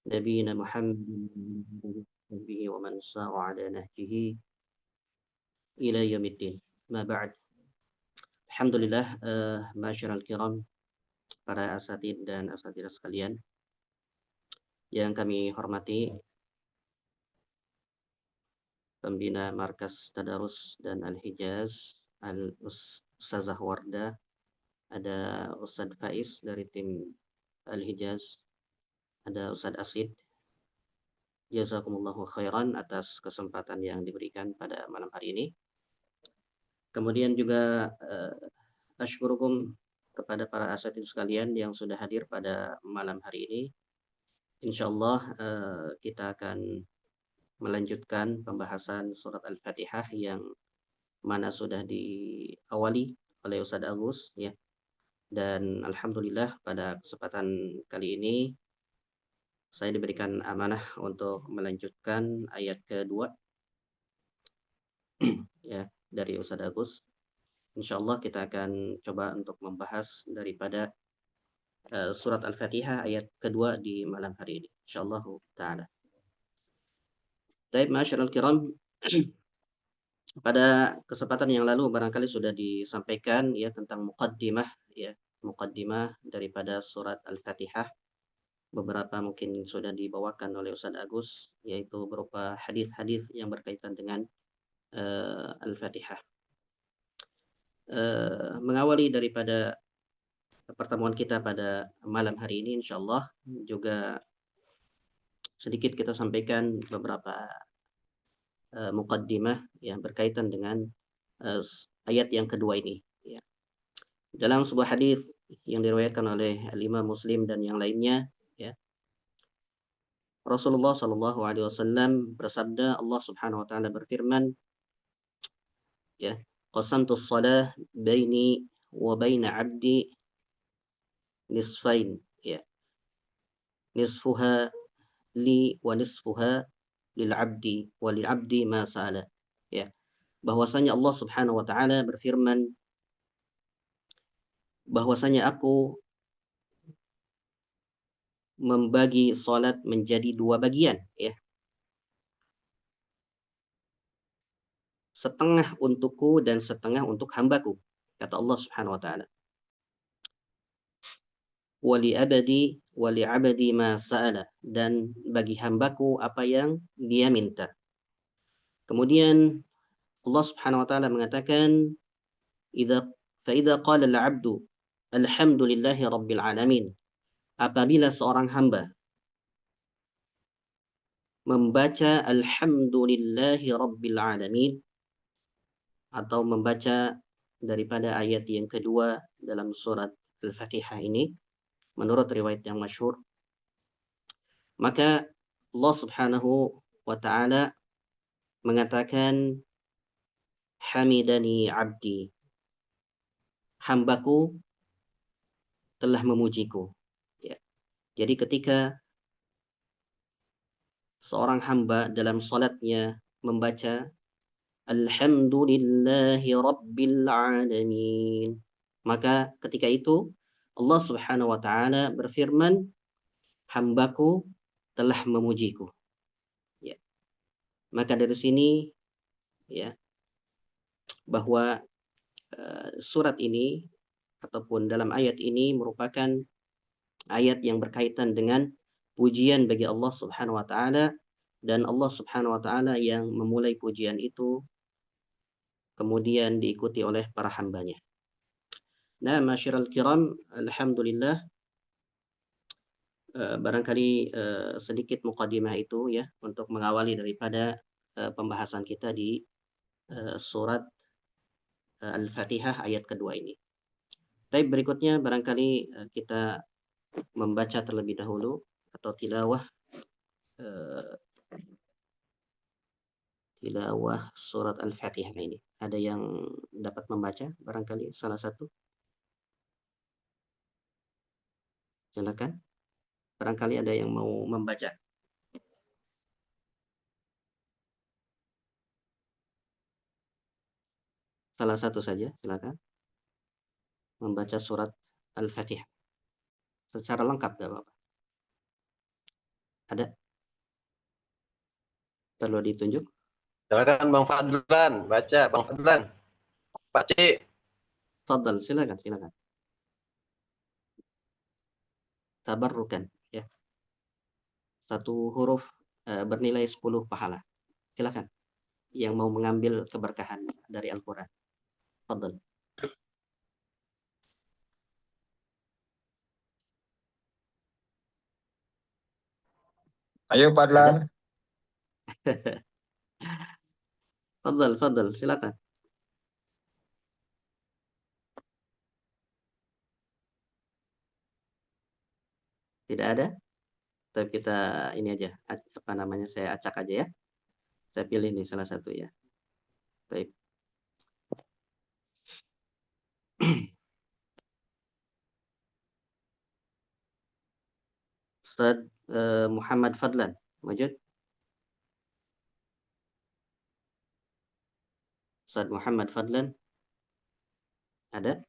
نبينا محمد به ومن سار على نهجه إلى يوم الدين. ما بعد. Alhamdulillah, masyarul kiram, para asatid dan asatidah sekalian yang kami hormati, pembina Markas Tadarus dan Al-Hijaz, Al-Ustazah Wardah, ada Ustadz Faiz dari tim Al-Hijaz, ada Ustadz Asid. Jazakumullahu khairan atas kesempatan yang diberikan pada malam hari ini. Kemudian juga asyukurukum kepada para asatidz sekalian yang sudah hadir pada malam hari ini. Insyaallah kita akan melanjutkan pembahasan surat Al-Fatihah yang mana sudah diawali oleh Ustaz Agus ya. Dan alhamdulillah pada kesempatan kali ini saya diberikan amanah untuk melanjutkan ayat kedua ya dari Ustaz Agus. Insyaallah kita akan coba untuk membahas daripada surat Al-Fatihah ayat kedua di malam hari ini. Insyaallah ta'ala. Baik, masyarul kiram. Pada kesempatan yang lalu barangkali sudah disampaikan ya tentang muqaddimah ya, muqaddimah daripada surat Al-Fatihah. Beberapa mungkin sudah dibawakan oleh Ustaz Agus, yaitu berupa hadis-hadis yang berkaitan dengan Al-Fatihah. Mengawali daripada pertemuan kita pada malam hari ini, insyaallah juga sedikit kita sampaikan beberapa muqaddimah yang berkaitan dengan ayat yang kedua ini. Ya. Dalam sebuah hadis yang diriwayatkan oleh Imam Muslim dan yang lainnya, ya, Rasulullah Shallallahu Alaihi Wasallam bersabda, Allah Subhanahu Wa Taala berfirman, ya, qasamtu shalah baini wa baina abdi nisfain, ya, nisfuha li wa nisfuha lil abdi wa lil abdi ma sa'ala, ya, bahwasanya Allah Subhanahu Wa Taala berfirman, bahwasanya aku membagi salat menjadi dua bagian, ya. Setengah untukku dan setengah untuk hambaku, kata Allah Subhanahu wa taala. Wali abadi ma sa'ala, dan bagi hambaku apa yang dia minta. Kemudian Allah Subhanahu wa taala mengatakan, idza qala al-'abdu alhamdulillahi rabbil alamin, apabila seorang hamba membaca alhamdulillahi rabbil alamin, atau membaca daripada ayat yang kedua dalam surat Al-Fatihah ini, menurut riwayat yang masyhur, maka Allah Subhanahu wa taala mengatakan, hamidani abdi, hambaku telah memujiku, ya. Jadi ketika seorang hamba dalam salatnya membaca alhamdulillahi rabbil alamin, maka ketika itu Allah Subhanahu wa taala berfirman, hambaku telah memujiku, ya. Maka dari sini, ya, bahwa surat ini ataupun dalam ayat ini merupakan ayat yang berkaitan dengan pujian bagi Allah Subhanahu wa taala, dan Allah Subhanahu wa taala yang memulai pujian itu kemudian diikuti oleh para hambanya. Nah, masyiral kiram, alhamdulillah, barangkali sedikit muqaddimah itu ya untuk mengawali daripada pembahasan kita di surat Al-Fatihah ayat kedua ini. Tapi berikutnya barangkali kita membaca terlebih dahulu atau tilawah surat Al-Fatihah ini. Ada yang dapat membaca barangkali salah satu? Silakan. Barangkali ada yang mau membaca. Salah satu saja, silakan. Membaca surat Al-Fatihah secara lengkap, enggak apa-apa. Ada? Perlu ditunjuk? Silakan Bang Fadlan, baca Bang Fadlan. Pak C. Fadal, silakan, silakan. Tabarrukan, ya. Satu huruf bernilai 10 pahala. Silakan. Yang mau mengambil keberkahan dari Al-Quran. Fadal. Ayo Fadlan. Fadal, Fadal, silakan. Tidak ada? Tapi kita ini aja, apa namanya, saya acak aja ya. Saya pilih nih salah satu ya. Baik. Ustaz Muhammad Fadlan, wujud? Ustaz Muhammad Fadlan, ada?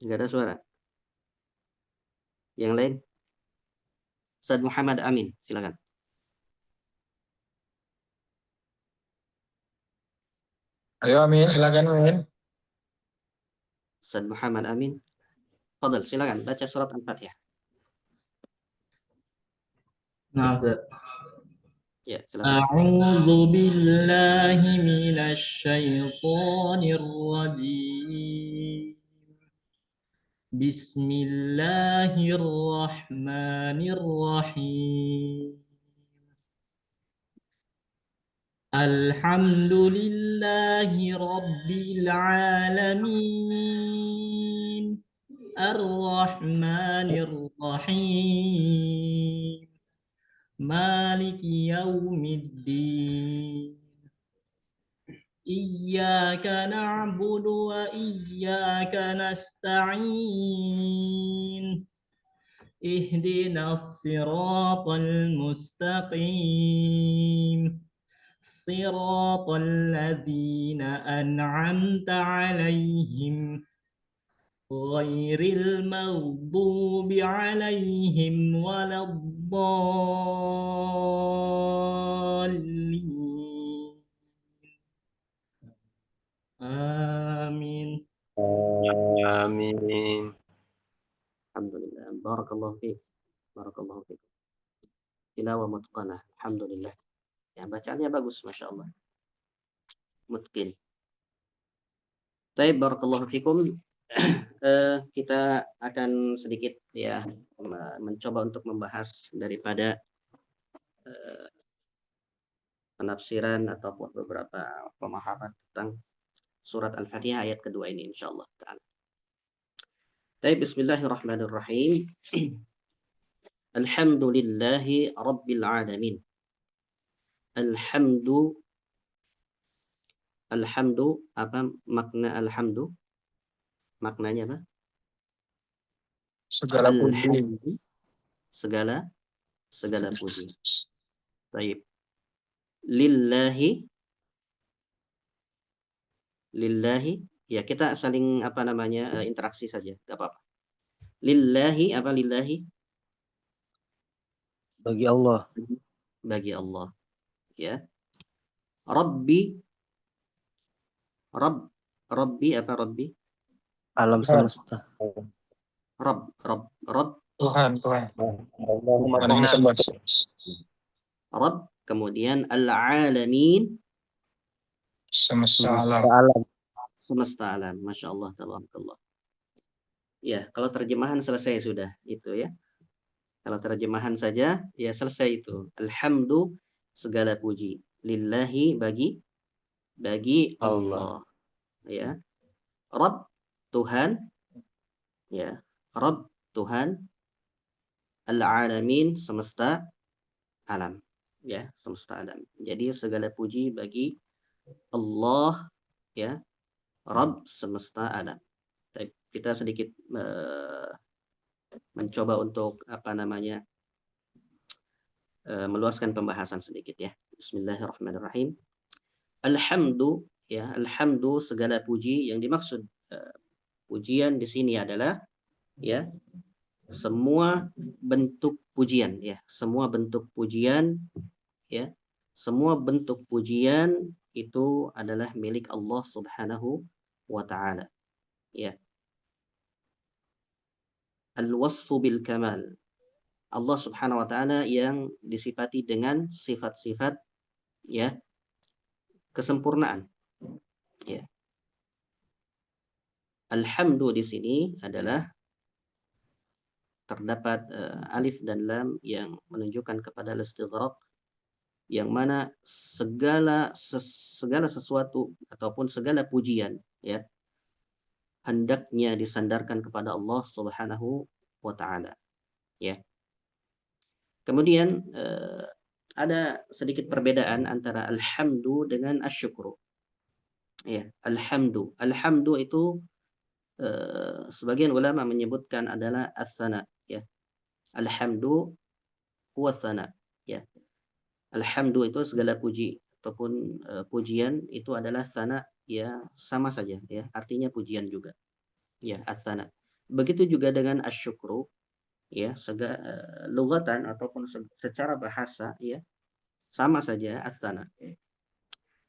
Enggak ada suara. Yang lain? Ustaz Muhammad Amin, silakan. Ayo Amin, silakan Amin. Ustaz Muhammad Amin. Fadal, silakan baca surat Al-Fatihah. Nah, Ya, silakan. A'udzu billahi minasy syaithanir rajim. Bismillahirrahmanirrahim. Alhamdulillahi rabbil alamin. Ar-Rahmanir Rahim. Maliki yaumiddin. Iyyaka na'budu wa iyyaka nasta'in. Ihdinas siratal mustaqim. Siratal ladzina an'amta 'alaihim ghairil maghdubi 'alaihim waladdallin. Amin. Amin. Alhamdulillah. Barakallahu fiik. Barakallahu fiik. Tilawah mutqanah. Alhamdulillah. Ya, bacaannya bagus, Masya Allah. Mutqin. Baik, barakallahu fikum. Kita akan sedikit ya mencoba untuk membahas daripada penafsiran ataupun beberapa pemahaman tentang surat Al-Fatihah ayat kedua ini insyaallah taala. Baik, bismillahirrahmanirrahim. Alhamdulillahi rabbil alamin. Alhamdu apa makna alhamdu? Maknanya apa? Segala puji. Alhamdu segala puji. Baik. Lillahi ya, kita saling apa namanya interaksi saja, enggak apa-apa. Lillahi apa lillahi? Bagi Allah. Bagi Allah. Ya. Rabbi Rabbi apa Rabbi? Alam semesta. Rabb Tuhan. Allahumma Tuhan yang Tuhan. semesta. Rabb, kemudian al-alamin, Semesta alam. Alam. semesta alam. Masya Allah, tabarakallah. Ya, kalau terjemahan selesai sudah itu ya. Kalau terjemahan saja ya selesai itu. Alhamdu segala puji. Lillahi bagi Allah. Ya. Rabb Tuhan. Ya. Rabb Tuhan. Al-alamin semesta alam. Ya, semesta alam. Jadi segala puji bagi Allah ya, Rabb semesta alam. Kita sedikit mencoba untuk apa namanya meluaskan pembahasan sedikit ya. Bismillahirrahmanirrahim. Alhamdu ya, alhamdu segala puji, yang dimaksud pujian di sini adalah ya semua bentuk pujian, ya, semua bentuk pujian, ya, semua bentuk pujian itu adalah milik Allah Subhanahu wa taala, ya. Al-wasfu bil kamal. Allah Subhanahu wa taala yang disifati dengan sifat-sifat ya kesempurnaan, ya. Alhamdu di sini adalah terdapat alif dan lam yang menunjukkan kepada al-istighraq, yang mana segala sesuatu ataupun segala pujian ya hendaknya disandarkan kepada Allah Subhanahu wa taala, ya. Kemudian ada sedikit perbedaan antara alhamdu dengan asyukru. Ya, alhamdu. Alhamdu itu sebagian ulama menyebutkan adalah as-sana, ya. Alhamdu huwa sana, ya. Alhamdu itu segala puji ataupun pujian itu adalah sana, ya, sama saja, ya. Artinya pujian juga. Ya, as-sana. Begitu juga dengan asyukru, ya, lugatan ataupun secara bahasa, ya, sama saja as-sana.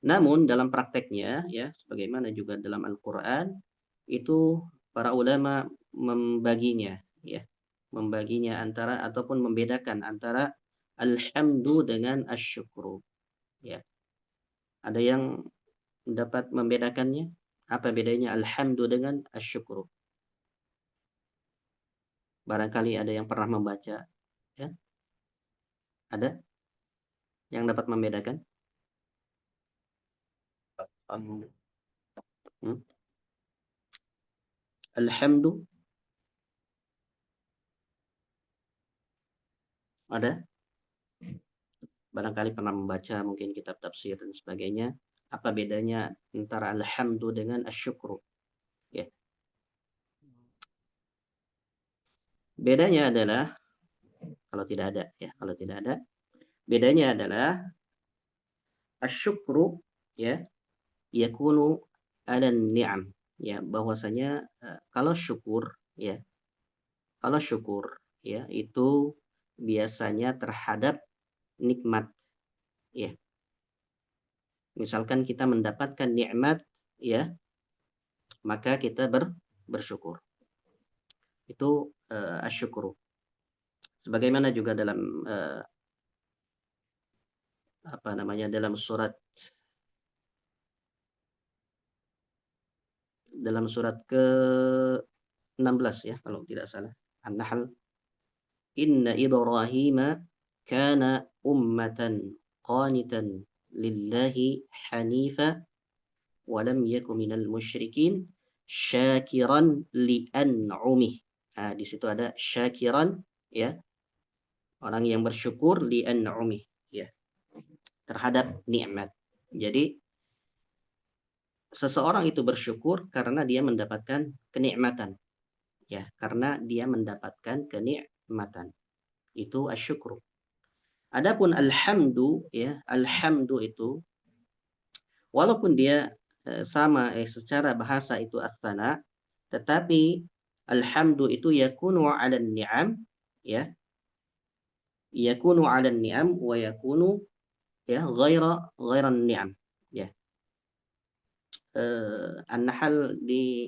Namun dalam prakteknya, ya, sebagaimana juga dalam Al-Quran, itu para ulama membaginya, ya, membaginya antara ataupun membedakan antara alhamdu dengan asyukru, ya. Ada yang dapat membedakannya? Apa bedanya alhamdu dengan asyukru? Barangkali ada yang pernah membaca, ya? Ada yang dapat membedakan? Alhamdu ada? Barangkali pernah membaca mungkin kitab tafsir dan sebagainya. Apa bedanya antara alhamdu dengan asyukru? Ya. Bedanya adalah kalau tidak ada, ya, kalau tidak ada, bedanya adalah asyukru, ya, yakunu ala ni'am, ya, bahwasanya kalau syukur, ya, itu biasanya terhadap nikmat, ya. Misalkan kita mendapatkan nikmat, ya, maka kita bersyukur. Itu asyukru. Sebagaimana juga dalam dalam surat ke-16, ya, kalau tidak salah, An-Nahl. Inna Ibrahim kana ummatan qanitan lillahi hanifa wa lam yakun minal musyrikin syakiran li'an'umih. Nah, di situ ada syakiran, ya, orang yang bersyukur li'an'umih, ya, terhadap nikmat. Jadi seseorang itu bersyukur karena dia mendapatkan kenikmatan, ya, karena dia mendapatkan kenikmatan. Itu asyukru. Adapun alhamdu, ya, alhamdu itu walaupun dia sama secara bahasa itu as-sana, tetapi alhamdu itu yakunu 'ala ni'am, ya, yakunu 'ala ni'am wa yakunu, ya, ghaira ni'am, ya. An-Nahl di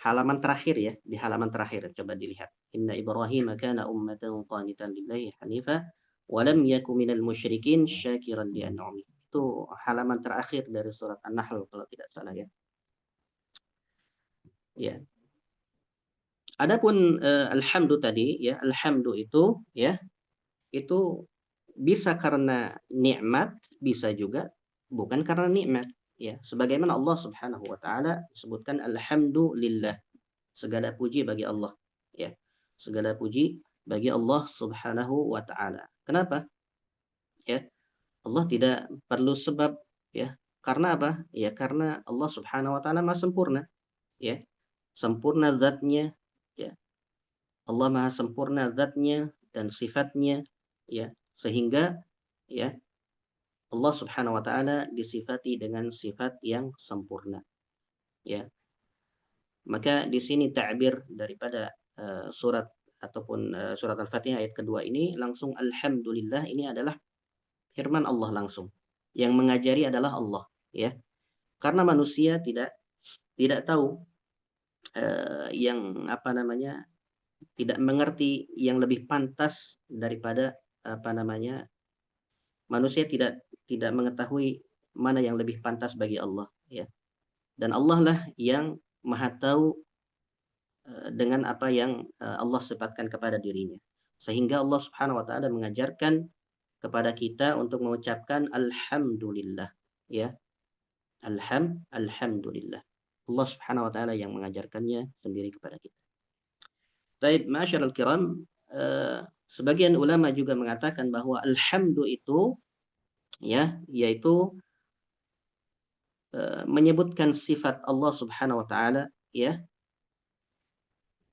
halaman terakhir, ya, di halaman terakhir coba dilihat. Inna Ibrahim kana ummatan qanitan lillahi hanifa wa lam yakun minal musyrikin syakiran li an'ami. Itu halaman terakhir dari surat An-Nahl kalau tidak salah, ya. Ya. Adapun alhamdu tadi, ya, alhamdu itu, ya, itu bisa karena nikmat, bisa juga bukan karena nikmat, ya. Sebagaimana Allah Subhanahu wa taala sebutkan alhamdulillah, segala puji bagi Allah, ya. Segala puji bagi Allah Subhanahu wa taala. Kenapa? Ya. Allah tidak perlu sebab, ya. Karena apa? Ya karena Allah Subhanahu wa taala Maha sempurna, ya. Sempurna zatnya, ya. Allah Maha sempurna zatnya dan sifatnya, ya. Sehingga, ya, Allah Subhanahu wa taala disifati dengan sifat yang sempurna. Ya. Maka di sini ta'bir daripada surat ataupun surat Al-Fatihah ayat kedua ini langsung alhamdulillah, ini adalah firman Allah langsung. Yang mengajari adalah Allah, ya. Karena manusia tidak tahu yang apa namanya, tidak mengerti yang lebih pantas daripada apa namanya, manusia tidak mengetahui mana yang lebih pantas bagi Allah, ya. Dan Allah lah yang Maha tahu dengan apa yang Allah sifatkan kepada dirinya. Sehingga Allah Subhanahu wa taala mengajarkan kepada kita untuk mengucapkan alhamdulillah, ya. Alhamdulillah. Allah Subhanahu wa taala yang mengajarkannya sendiri kepada kita. Baik, ma'asyiral kiram, sebagian ulama juga mengatakan bahwa alhamdu itu, ya, yaitu menyebutkan sifat Allah Subhanahu wa taala, ya,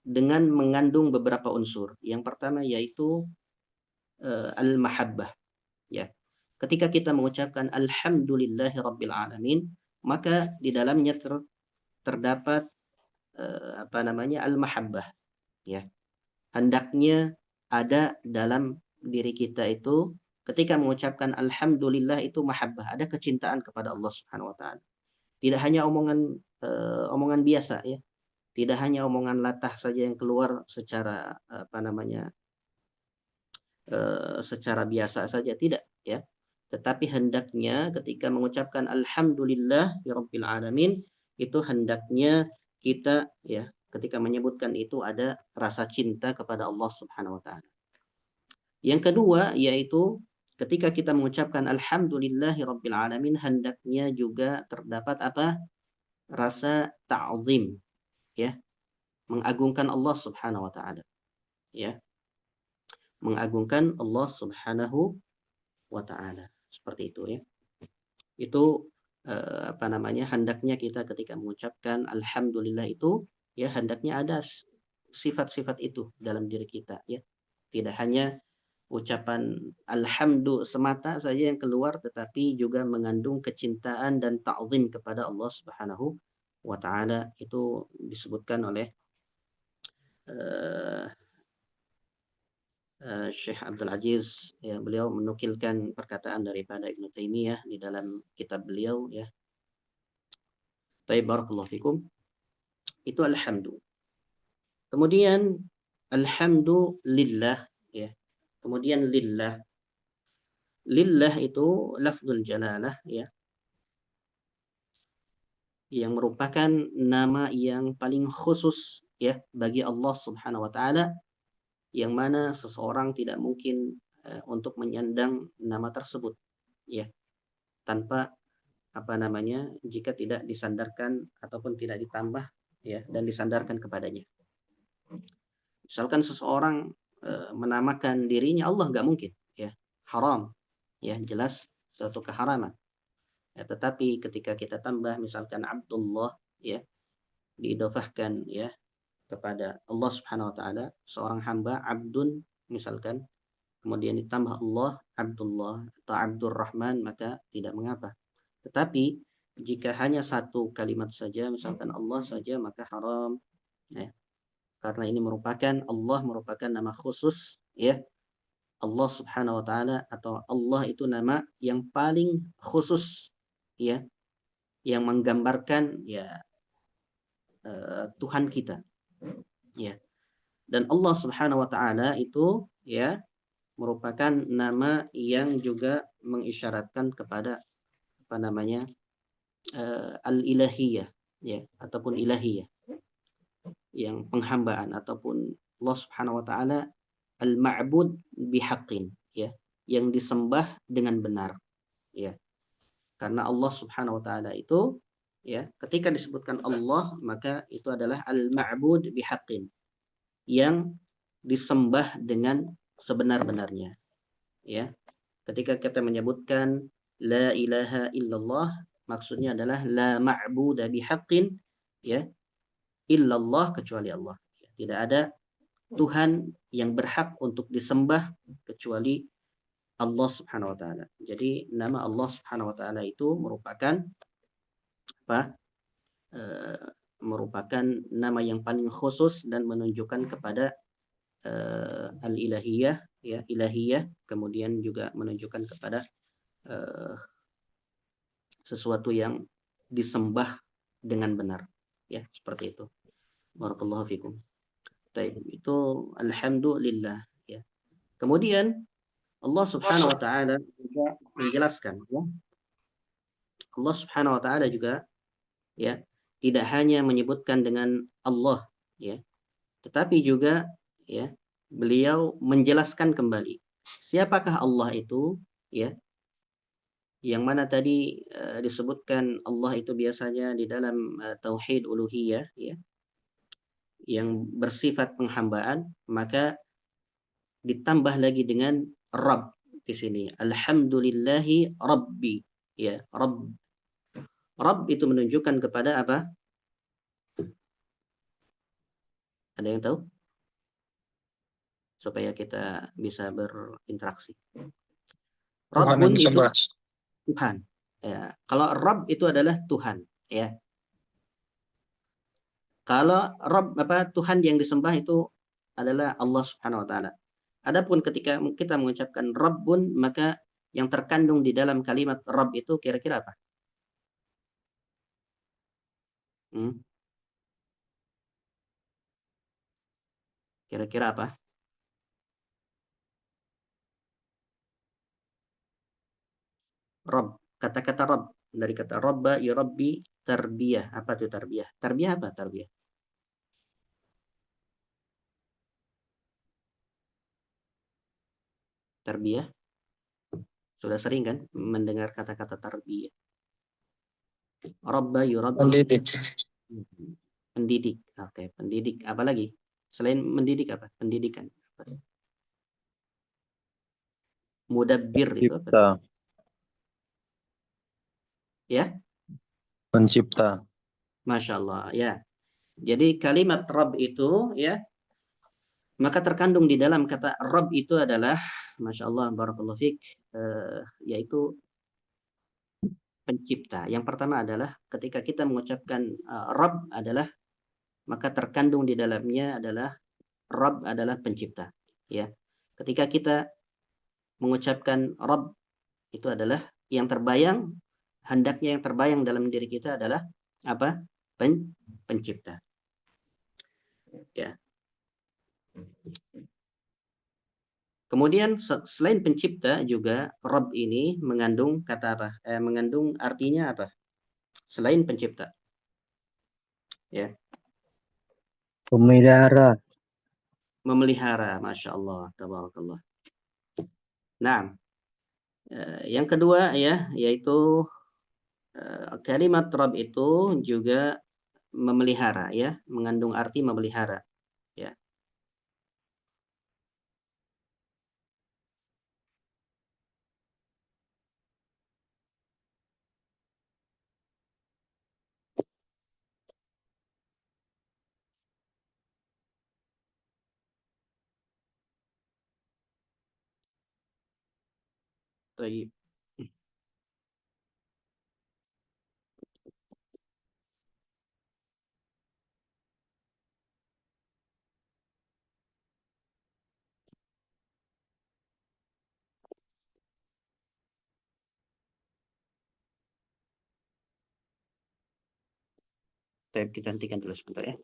dengan mengandung beberapa unsur. Yang pertama yaitu al-mahabbah, ya. Ketika kita mengucapkan alhamdulillahi rabbil alamin, maka di dalamnya terdapat apa namanya, al-mahabbah, ya. Hendaknya ada dalam diri kita itu ketika mengucapkan alhamdulillah itu mahabbah, ada kecintaan kepada Allah Subhanahu wa taala. Tidak hanya omongan biasa, ya. Tidak hanya omongan latah saja yang keluar secara apa namanya, secara biasa saja, tidak, ya. Tetapi hendaknya ketika mengucapkan alhamdulillah ya rabbil alamin, itu hendaknya kita, ya, ketika menyebutkan itu ada rasa cinta kepada Allah Subhanahu wa taala. Yang kedua yaitu ketika kita mengucapkan alhamdulillahi rabbil alamin, hendaknya juga terdapat apa? Rasa ta'zim, ya. Mengagungkan Allah Subhanahu wa taala, ya. Mengagungkan Allah Subhanahu wa taala. Seperti itu, ya. Itu apa namanya, hendaknya kita ketika mengucapkan alhamdulillah itu, ya, hendaknya ada sifat-sifat itu dalam diri kita, ya. Tidak hanya ucapan alhamdu semata saja yang keluar, tetapi juga mengandung kecintaan dan ta'zim kepada Allah Subhanahu wa taala. Itu disebutkan oleh Syekh Abdul Aziz, ya, beliau menukilkan perkataan daripada Ibnu Taimiyah di dalam kitab beliau, ya. Baik, barakallahu fikum. Itu alhamdu. Kemudian alhamdulillah, ya. Kemudian lillah. Lillah itu lafzul jalalah, ya. Yang merupakan nama yang paling khusus, ya, bagi Allah Subhanahu wa taala, yang mana seseorang tidak mungkin untuk menyandang nama tersebut, ya, tanpa apa namanya, jika tidak disandarkan ataupun tidak ditambah, ya, dan disandarkan kepadanya. Misalkan seseorang menamakan dirinya Allah, nggak mungkin, ya, haram, ya, jelas suatu keharaman. Ya, tetapi ketika kita tambah misalkan Abdullah, ya, diidofahkan, ya, kepada Allah Subhanahu wa taala, seorang hamba abdun misalkan, kemudian ditambah Allah Abdullah atau Abdurrahman, maka tidak mengapa. Tetapi jika hanya satu kalimat saja, misalkan Allah saja, maka haram, ya. Karena ini merupakan, Allah merupakan nama khusus, ya. Allah Subhanahu wa taala atau Allah itu nama yang paling khusus, ya, yang menggambarkan, ya, Tuhan kita, ya. Dan Allah Subhanahu wa taala itu, ya, merupakan nama yang juga mengisyaratkan kepada apa namanya, al-ilahiyah, ya, ataupun ilahiyah, yang penghambaan, ataupun Allah Subhanahu wa taala al-ma'bud bihaqqin, ya, yang disembah dengan benar, ya. Karena Allah Subhanahu wa taala itu, ya, ketika disebutkan Allah, maka itu adalah al-ma'bud bihaqqin, yang disembah dengan sebenar-benarnya, ya. Ketika kita menyebutkan la ilaha illallah, maksudnya adalah la ma'budu bihaqqin, ya, illallah, kecuali Allah. Tidak ada Tuhan yang berhak untuk disembah kecuali Allah Subhanahu wa taala. Jadi nama Allah Subhanahu wa taala itu merupakan apa? Merupakan nama yang paling khusus dan menunjukkan kepada al-ilahiyah, ya, ilahiyah, kemudian juga menunjukkan kepada sesuatu yang disembah dengan benar, ya, seperti itu. Barakallahu fikum. Baik, itu alhamdulillah, ya. Kemudian Allah Subhanahu wa taala juga menjelaskan, ya. Allah Subhanahu wa taala juga, ya, tidak hanya menyebutkan dengan Allah, ya, tetapi juga, ya, beliau menjelaskan kembali siapakah Allah itu, ya, yang mana tadi disebutkan Allah itu biasanya di dalam tauhid uluhiyah, ya, yang bersifat penghambaan, maka ditambah lagi dengan Rabb di sini. Alhamdulillahi Rabbi, ya, Rabb. Rabb itu menunjukkan kepada apa? Ada yang tahu? Supaya kita bisa berinteraksi. Tuhan yang Rabbun itu disembah. Tuhan. Ya. Kalau Rabb itu adalah Tuhan, ya. Kalau Rabb apa Tuhan yang disembah itu adalah Allah Subhanahu wa taala. Adapun ketika kita mengucapkan Rabbun, maka yang terkandung di dalam kalimat Rabb itu kira-kira apa? Kira-kira apa? Rabb. Kata-kata Rabb dari kata Rabba yurabbi tarbiyah. Apa itu tarbiyah? Tarbiyah apa tarbiyah? Tarbiyah. Sudah sering kan mendengar kata-kata tarbiyah. Rabba yurabbi. Mendidik. Pendidik. Oke, pendidik. Apa lagi? Selain mendidik apa? Pendidikan. Mudabbir itu apa? Pencipta. Ya? Pencipta. Masya Allah. Ya. Jadi kalimat Rabb itu, ya, maka terkandung di dalam kata Rabb itu adalah, Masya Allah, barakallahu fiik, yaitu pencipta. Yang pertama adalah ketika kita mengucapkan Rabb adalah, maka terkandung di dalamnya adalah Rabb adalah pencipta. Ya. Ketika kita mengucapkan Rabb itu adalah yang terbayang, hendaknya yang terbayang dalam diri kita adalah apa? Pencipta. Ya. Kemudian selain pencipta juga Rabb ini mengandung kata apa? Mengandung artinya apa? Selain pencipta. Ya. Pemelihara. Memelihara, Masya Allah, tabarakallah. Nah, yang kedua, ya, yaitu kalimat Rabb itu juga memelihara, ya, mengandung arti memelihara, ya. Baik. Kita hentikan dulu sebentar, ya.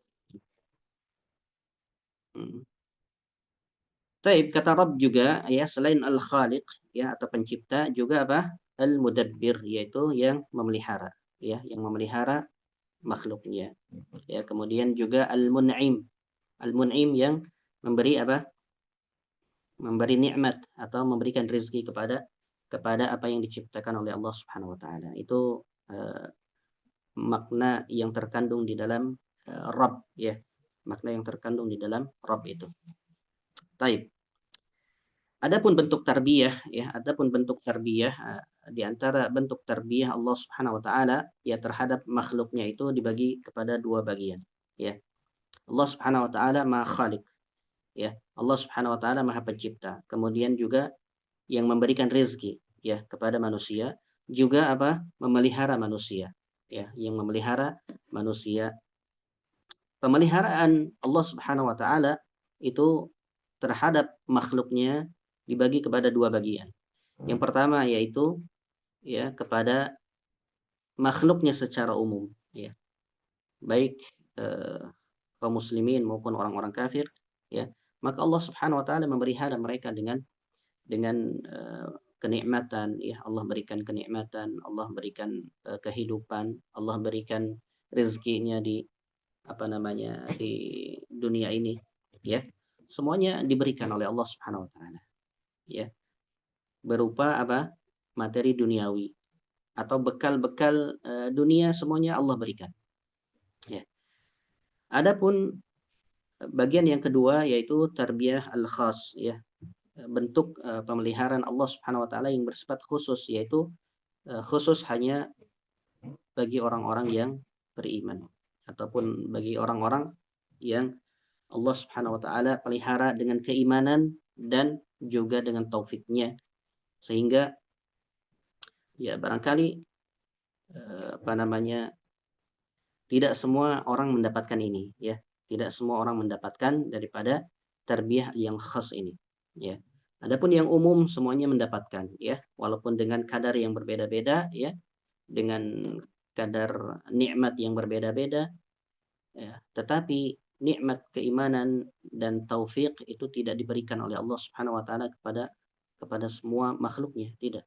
Taib, kata Rabb juga, ya, selain Al-Khaliq, ya, atau pencipta, juga apa? Al-Mudabbir, yaitu yang memelihara, ya, yang memelihara makhluknya. Ya, kemudian juga Al-Mun'im. Al-Mun'im yang memberi apa? Memberi nikmat atau memberikan rezeki kepada apa yang diciptakan oleh Allah Subhanahu wa taala. Itu makna yang terkandung di dalam Rabb, ya. Makna yang terkandung di dalam Rabb itu. Taib. Adapun bentuk tarbiyah, ya, adapun bentuk tarbiyah, di antara bentuk tarbiyah Allah Subhanahu wa taala, ya, terhadap makhluknya itu dibagi kepada dua bagian, ya. Allah Subhanahu wa taala Maha Khaliq, ya. Allah Subhanahu wa taala Maha Pencipta. Kemudian juga yang memberikan rezeki ya kepada manusia, juga apa? Memelihara manusia. Ya, yang memelihara manusia. Pemeliharaan Allah Subhanahu wa taala itu terhadap makhluknya dibagi kepada dua bagian. Yang pertama yaitu ya kepada makhluknya secara umum ya. Baik kaum muslimin maupun orang-orang kafir ya. Maka Allah Subhanahu wa taala memelihara mereka dengan kenikmatan ya. Allah berikan kenikmatan, Allah berikan kehidupan, Allah berikan rezekinya di di dunia ini ya. Semuanya diberikan oleh Allah Subhanahu wa taala ya, berupa apa? Materi duniawi atau bekal-bekal dunia, semuanya Allah berikan ya. Adapun bagian yang kedua yaitu tarbiyah al-khas ya, bentuk pemeliharaan Allah Subhanahu wa taala yang bersifat khusus, yaitu khusus hanya bagi orang-orang yang beriman ataupun bagi orang-orang yang Allah Subhanahu wa taala pelihara dengan keimanan dan juga dengan taufiknya, sehingga ya barangkali tidak semua orang mendapatkan ini ya, tidak semua orang mendapatkan daripada tarbiyah yang khas ini ya. Adapun yang umum semuanya mendapatkan ya, walaupun dengan kadar yang berbeda-beda ya, dengan kadar nikmat yang berbeda-beda ya, tetapi nikmat keimanan dan taufik itu tidak diberikan oleh Allah Subhanahu wa taala kepada semua makhluknya, tidak.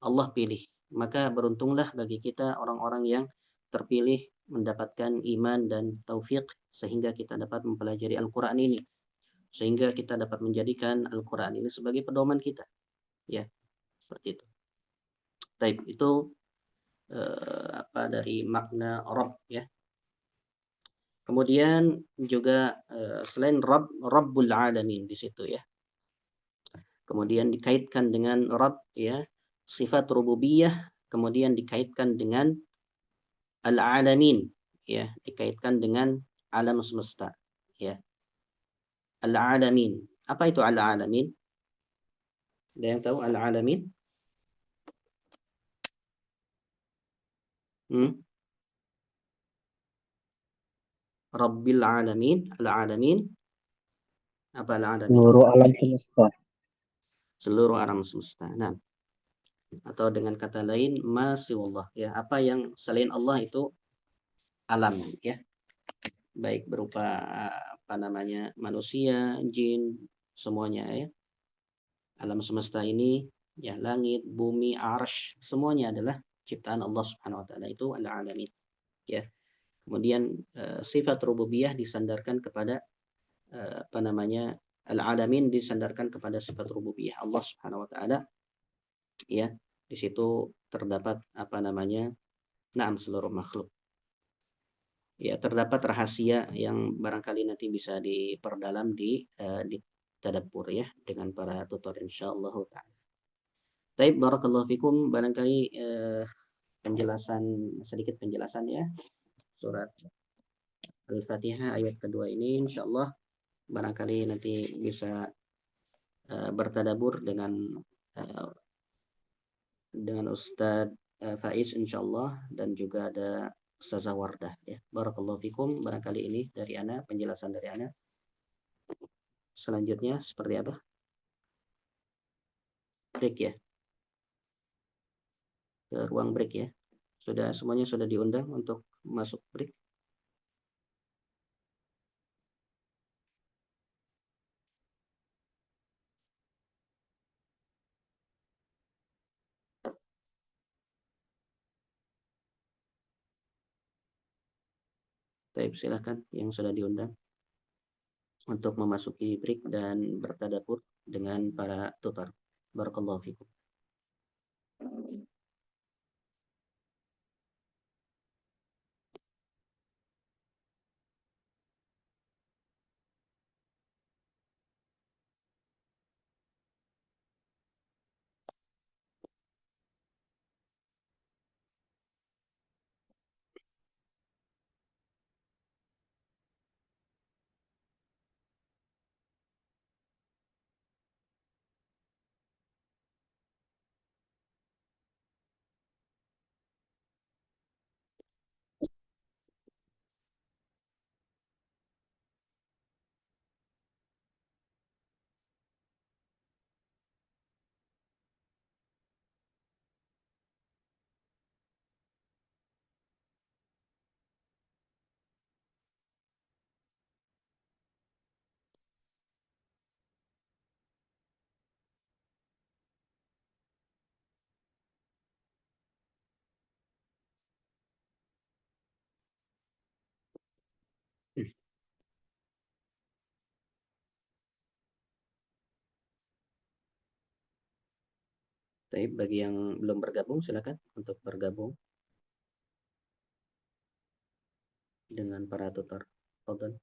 Allah pilih. Maka beruntunglah bagi kita orang-orang yang terpilih mendapatkan iman dan taufik sehingga kita dapat mempelajari Al-Qur'an ini. Sehingga kita dapat menjadikan Al-Qur'an ini sebagai pedoman kita. Ya, seperti itu. Baik, itu dari makna Rabb ya. Kemudian juga selain Rabb, Rabbul Alamin di situ ya. Kemudian dikaitkan dengan Rabb ya, sifat rububiyah, kemudian dikaitkan dengan al-alamin ya, dikaitkan dengan alam semesta ya. Al-alamin. Apa itu al-alamin? Ada yang tahu al-alamin? Rabbil alamin, al-alamin. Apa al-alamin? Seluruh alam semesta. Seluruh alam semesta. Nah, atau dengan kata lain masiwallah ya, apa yang selain Allah itu alam ya, baik berupa manusia, jin, semuanya ya. Alam semesta ini ya, langit, bumi, arsy, semuanya adalah ciptaan Allah Subhanahu wa taala, itu al-alamin ya. Kemudian sifat rububiyah disandarkan kepada al-alamin disandarkan kepada sifat rububiyah Allah Subhanahu wa taala ya. Di situ terdapat seluruh makhluk ya, terdapat rahasia yang barangkali nanti bisa diperdalam di tadabbur ya dengan para tutor insyaallah taala. Baik, barakallahu fikum, barangkali sedikit penjelasan ya surat Al-Fatihah ayat kedua ini, insyaallah barangkali nanti bisa bertadabur dengan Ustadz Faiz insyaallah, dan juga ada Ustazah Wardah ya. Barakallahu fikum, barangkali ini dari ana, penjelasan dari ana. Selanjutnya seperti apa? Break ya. Ke ruang break ya. Semuanya sudah diundang untuk masuk break. Baik, silakan yang sudah diundang untuk memasuki break dan bertadabur dengan para tutor. Barakallahu fikum. Baik, bagi yang belum bergabung silakan untuk bergabung dengan para tutor. Fadhal.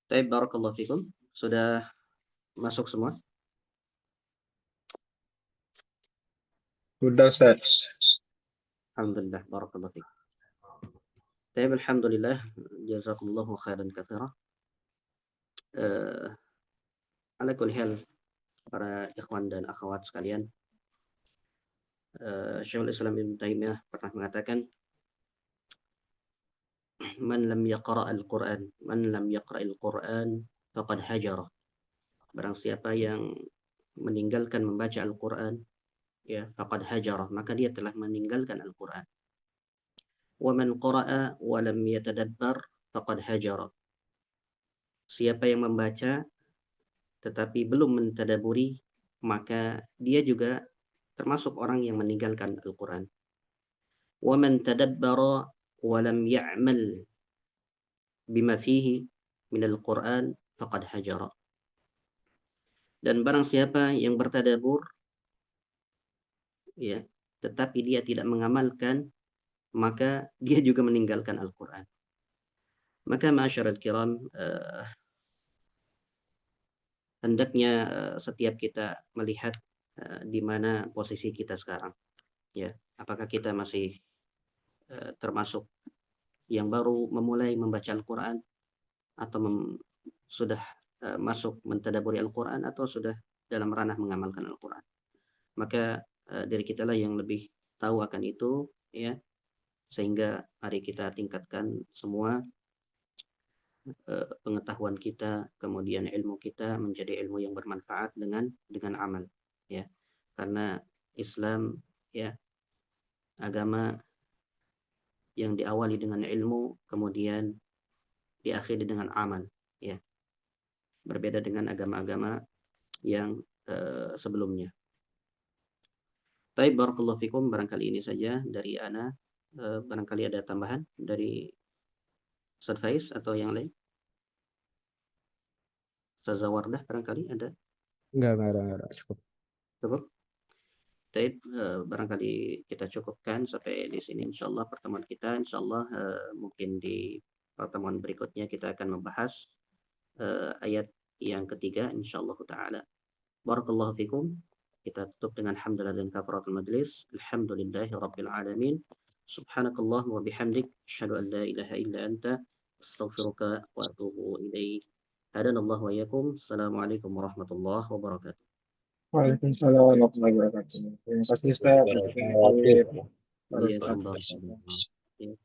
Baik, barakallahu fikum. Sudah masuk semua? Sudah, Ustaz. Alhamdulillah, barakallahu fikum. Baik, alhamdulillah, jazakumullahu khairan katsira. Ala kulli hal, para ikhwan dan akhwat sekalian, Syekhul Islam Ibnu Taimiyah pernah mengatakan, man lam yaqra'al Qur'an faqad hajara. Barang siapa yang meninggalkan membaca Al-Qur'an, ya, faqad hajara, maka dia telah meninggalkan Al-Qur'an. Wa man qara'a wa lam yatadabbar faqad hajara. Siapa yang membaca tetapi belum mentadaburi, maka dia juga termasuk orang yang meninggalkan Al-Qur'an. Wa man tadabbara wa lam ya'mal bima fihi min al-Qur'an faqad hajara. Dan barang siapa yang bertadabur, ya, tetapi dia tidak mengamalkan, maka dia juga meninggalkan Al-Qur'an. Maka ma'asyiral kiram, hendaknya setiap kita melihat di mana posisi kita sekarang, ya. Apakah kita masih termasuk yang baru memulai membaca Al-Qur'an, atau sudah masuk mentadaburi Al-Qur'an, atau sudah dalam ranah mengamalkan Al-Qur'an. Maka dari kitalah yang lebih tahu akan itu, ya. Sehingga mari kita tingkatkan semua pengetahuan kita, kemudian ilmu kita menjadi ilmu yang bermanfaat dengan amal, ya. Karena Islam, ya, agama yang diawali dengan ilmu kemudian diakhiri dengan amal, ya. Berbeda dengan agama-agama yang sebelumnya. Baik, barakallahu fikum, barangkali ini saja dari ana. Barangkali ada tambahan dari Ustaz Faiz atau yang lain? Ustaz Zawardah barangkali ada? Enggak ada. Cukup. Cukup? Baik, barangkali kita cukupkan sampai di sini insyaallah pertemuan kita. Insyaallah mungkin di pertemuan berikutnya kita akan membahas ayat yang ketiga insyaallah taala. Barakallahu fikum. Kita tutup dengan hamdalah dan kafaratul majlis. Alhamdulillahi rabbil alamin. Subhanakallah wa bihamdik asyhadu an la ilaha illa anta astaghfiruka wa atubu ilaik. Hadanallahu wa iyyakum. Assalamualaikum warahmatullahi wabarakatuh. Waalaikumsalam warahmatullahi wabarakatuh. Terima kasih, Ustaz. Waalaikumsalam. Terima kasih. Iya,